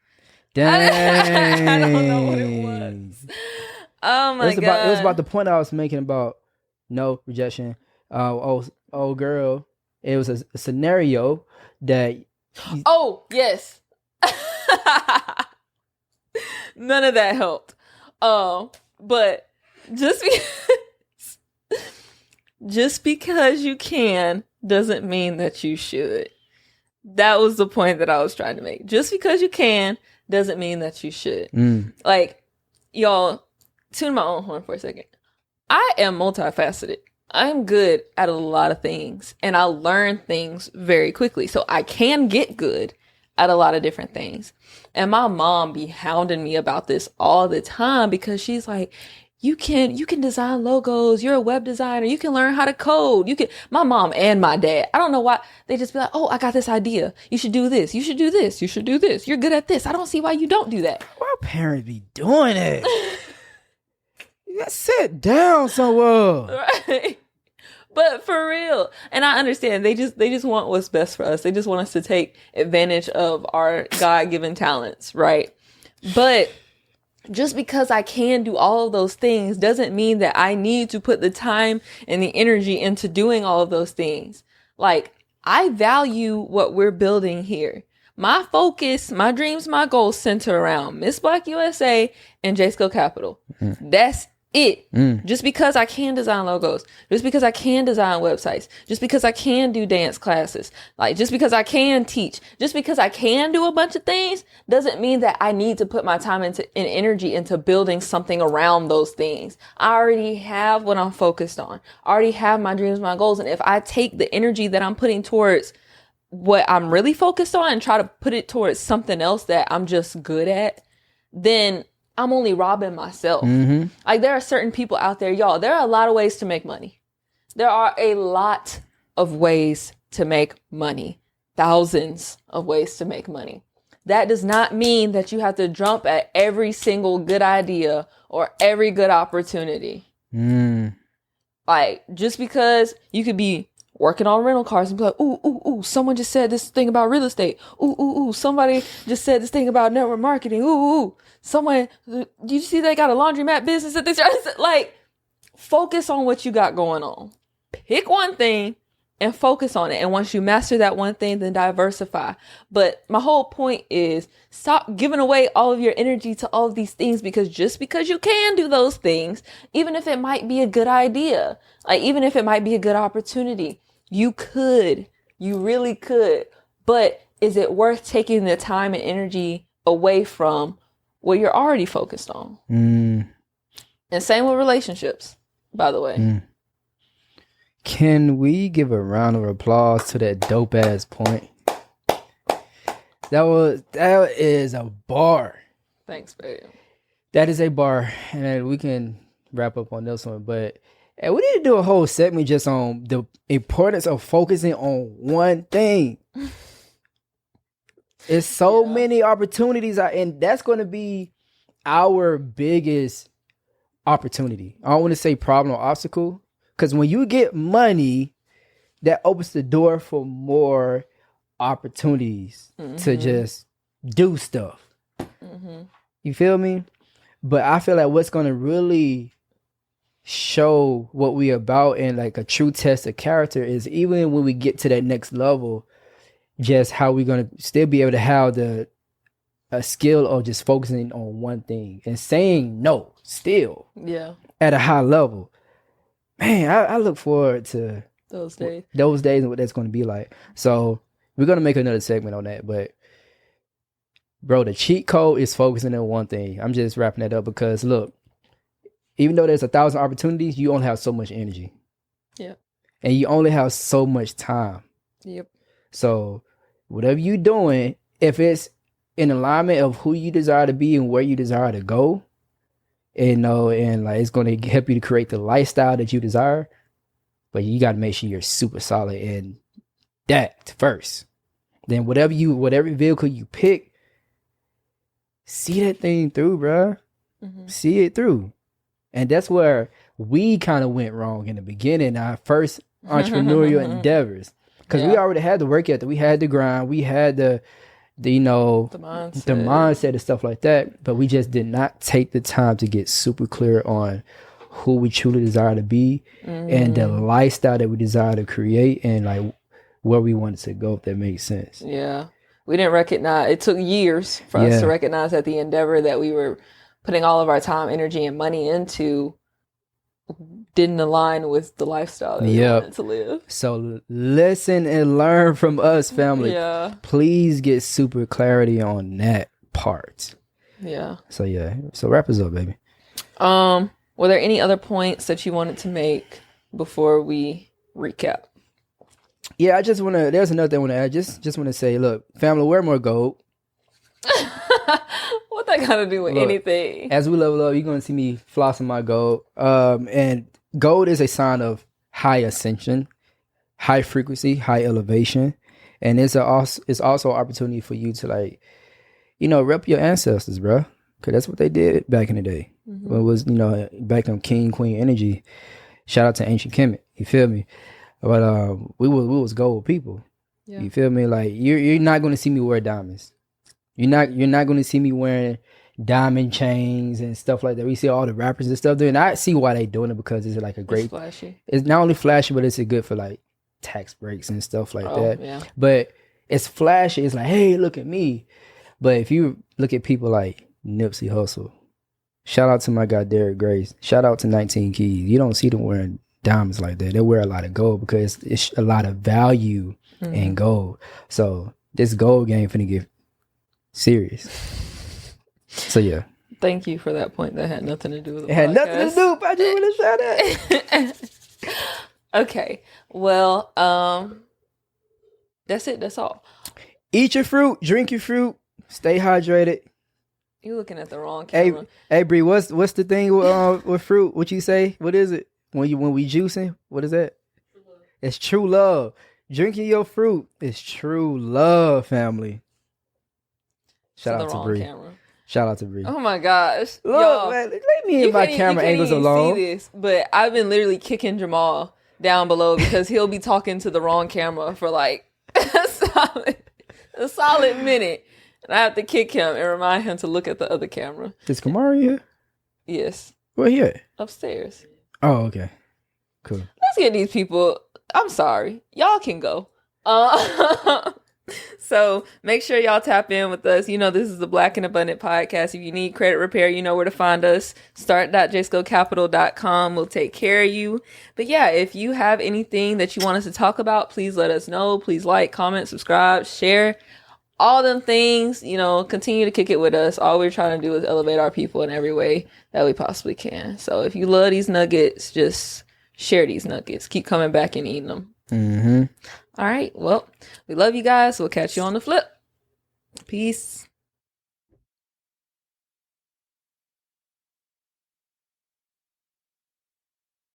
Dang. I don't know what it was. Oh my God. It was about the point I was making about no rejection. Old girl. It was a scenario that. Oh yes. None of that helped. But just because you can doesn't mean that you should. That was the point that I was trying to make. Just because you can doesn't mean that you should. Like, y'all, tune my own horn for a second. I am multifaceted. I'm good at a lot of things, and I learn things very quickly. So I can get good at a lot of different things. And my mom be hounding me about this all the time, because she's like, you can design logos. You're a web designer. You can learn how to code. My mom and my dad, I don't know why, they just be like, oh, I got this idea. You should do this. You should do this. You should do this. You're good at this. I don't see why you don't do that. Why parents be doing it? You gotta sit down somewhere. Right. But for real, and I understand, they just want what's best for us. They just want us to take advantage of our God-given talents, right? But just because I can do all of those things doesn't mean that I need to put the time and the energy into doing all of those things. Like, I value what we're building here. My focus, my dreams, my goals center around Miss Black USA and J-Skill Capital. That's it. Just because I can design logos, just because I can design websites, just because I can do dance classes, like just because I can teach, just because I can do a bunch of things doesn't mean that I need to put my time and energy into building something around those things. I already have what I'm focused on. I already have my dreams, my goals. And if I take the energy that I'm putting towards what I'm really focused on and try to put it towards something else that I'm just good at, then I'm only robbing myself. Mm-hmm. Like, there are certain people out there, y'all, there are a lot of ways to make money. There are a lot of ways to make money. Thousands of ways to make money. That does not mean that you have to jump at every single good idea or every good opportunity. Like, just because you could be working on rental cars and be like, ooh, someone just said this thing about real estate. Ooh, somebody just said this thing about network marketing. Ooh, someone, did you see they got a laundromat business that they started? Like, focus on what you got going on. Pick one thing and focus on it. And once you master that one thing, then diversify. But my whole point is stop giving away all of your energy to all of these things, because just because you can do those things, even if it might be a good idea, like even if it might be a good opportunity, you really could. But is it worth taking the time and energy away from what you're already focused on? And same with relationships, by the way. Can we give a round of applause to that dope ass point? That is a bar. Thanks, babe. That is a bar, and we can wrap up on this one. But we need to do a whole segment just on the importance of focusing on one thing. It's so many opportunities, and that's going to be our biggest opportunity. I don't want to say problem or obstacle, because when you get money, that opens the door for more opportunities to just do stuff. You feel me? But I feel like what's going to really show what we about and like a true test of character is even when we get to that next level, just how we're going to still be able to have a skill of just focusing on one thing and saying no still at a high level. Man, I look forward to those days and what that's going to be like. So we're going to make another segment on that. But bro, the cheat code is focusing on one thing. I'm just wrapping that up because look, even though there's 1,000 opportunities, you only have so much energy. Yeah. And you only have so much time. Yep. So whatever you're doing, if it's in alignment of who you desire to be and where you desire to go, and like it's going to help you to create the lifestyle that you desire, but you got to make sure you're super solid in that first. Then whatever vehicle you pick, see that thing through, bro. See it through. And that's where we kind of went wrong in the beginning, our first entrepreneurial endeavors, because we already had the work ethic, we had the grind, we had the mindset and stuff like that, but we just did not take the time to get super clear on who we truly desire to be and the lifestyle that we desire to create and like where we wanted to go, if that makes sense. Yeah. We didn't recognize, it took years for us to recognize that the endeavor that we were putting all of our time, energy, and money into didn't align with the lifestyle that we wanted to live. So listen and learn from us, family. Yeah. Please get super clarity on that part. Yeah. So wrap us up, baby. Were there any other points that you wanted to make before we recap? Yeah, there's another thing I want to add. Just want to say, look, family, wear more gold. What that got to do with anything? As we level up, you're going to see me flossing my gold. And gold is a sign of high ascension, high frequency, high elevation. And it's also an opportunity for you to rep your ancestors, bro. Because that's what they did back in the day. When it was, back on king, queen energy. Shout out to ancient Kemet. You feel me? But we was gold people. Yeah. You feel me? Like you're not going to see me wear diamonds. You're not going to see me wearing diamond chains and stuff like that. We see all the rappers and stuff doing. I see why they doing it, because it's like it's flashy. It's not only flashy, but it's good for like tax breaks and stuff like that. Yeah. But it's flashy. It's like, hey, look at me. But if you look at people like Nipsey Hussle, shout out to my guy Derek Grace, shout out to 19 Keys. You don't see them wearing diamonds like that. They wear a lot of gold because it's a lot of value in gold. So this gold game finna get serious. So yeah. Thank you for that point. That had nothing to do with the podcast. Had nothing to do, but I just want to shout that. Okay. Well, that's it. That's all. Eat your fruit, drink your fruit, stay hydrated, You looking at the wrong Hey, camera. hey, Bree, what's the thing with fruit? What you say? What is it when we juicing? What is that? It's true love. Drinking your fruit is true love, family. Shout To out the to wrong Bree. camera. Shout out to Bree. Oh my gosh. Look, Y'all, man, let me in my camera angles even alone. see this, but I've been literally kicking Jamal down below because he'll be talking to the wrong camera for like a solid minute. And I have to kick him and remind him to look at the other camera. Is Kamari here? Yes. Where he at? Upstairs. Oh, okay. Cool. Let's get these people. I'm sorry. Y'all can go. So make sure y'all tap in with us. You know, this is the Black and Abundant podcast. If you need credit repair, you know where to find us. Start.jscocapital.com will take care of you. But yeah, if you have anything that you want us to talk about, please let us know. Please like, comment, subscribe, share, all them things. You know, continue to kick it with us. All we're trying to do is elevate our people in every way that we possibly can. So if you love these nuggets, just share these nuggets. Keep coming back and eating them. Mm-hmm. All right. Well, we love you guys. We'll catch you on the flip. Peace.